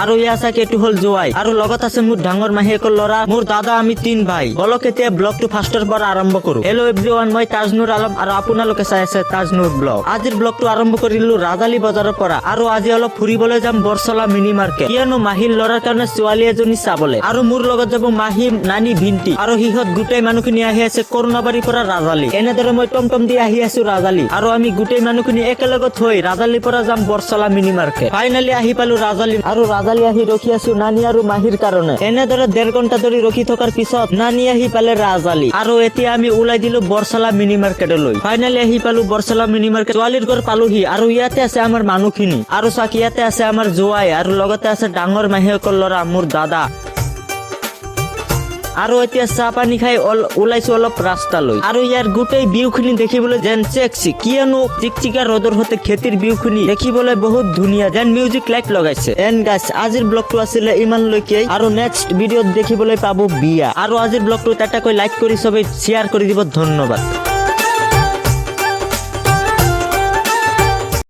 আৰু ইয়া চাকে এইটো হল জোৱাই আৰু লগত আছে মোৰ ডাঙৰ মাহীয়েকৰ ল'ৰা মোৰ দাদা আমি 3 ভাই বলক এতিয়া ব্লগটো ফাৰ্ষ্টৰ পৰা আৰম্ভ কৰো। হেল্ল' এভৰিৱান, মই তাজনুৰ আলম আৰু আপোনালোকে চাই আছে তাজনুৰ ব্লগ। আজিৰ ব্লগটো আৰম্ভ কৰিলো ৰাজালি বজাৰৰ পৰা আৰু আজি অলপ ফুৰিবলৈ যাম বৰচলা মিনি মাৰ্কেট, কিয়নো মাহীৰ ল'ৰাৰ কাৰণে ছোৱালী এজনী চাবলৈ। আৰু মোৰ লগত যাব মাহী, নানী, ভিন্টি আৰু সিহঁত গোটেই মানুহখিনি আহি আছে কৰুণাবাৰীৰ পৰা ৰাজালি। এনেদৰে মই টমটম দি আহি আছো ৰাজালি আৰু আমি গোটেই মানুহখিনি একেলগত হৈ ৰাজালিৰ পৰা যাম বৰচলা মিনি মাৰ্কেট। ফাইনেলি আহি পালো ৰাজালি আৰু ৰাজালি আহি ৰখি আছো নানী আৰু মাহীৰ কাৰণে। এনেদৰে 1.5 ঘণ্টা ধৰি ৰখি থকাৰ পিছত নানী আহি পালে ৰাজালি আৰু এতিয়া আমি ওলাই দিলো বৰচলা মিনি মাৰ্কেটলৈ। ফাইনেলি আহি পালো বৰচলা মিনি মাৰ্কেট, ছোৱালীৰ ঘৰ পালোহি আৰু ইয়াতে আছে আমাৰ মানুহখিনি আৰু চাক ইয়াতে আছে আমাৰ জোৱাই আৰু লগতে আছে ডাঙৰ মাহীয়েকৰ ল'ৰা মোৰ দাদা। আৰু এতিয়া চাহ পানী খাই ওলাইছো অলপ ৰাস্তালৈ আৰু ইয়াৰ গোটেই ভিউখিনি দেখিবলৈ যেন চেক্সি, কিয়নো চিকচিকা ৰ'দৰ সৈতে খেতিৰ ভিউখিনি দেখিবলৈ বহুত ধুনীয়া যেন মিউজিক লাইট লগাইছে। এণ্ড গাইজ, আজিৰ ব্লগটো আছিলে ইমানলৈকে আৰু নেক্সট ভিডিঅ'ত দেখিবলৈ পাব বিয়া। আৰু আজিৰ ব্লগটো এটাকৈ লাইক কৰি সবেই শ্বেয়াৰ কৰি দিব। ধন্যবাদ।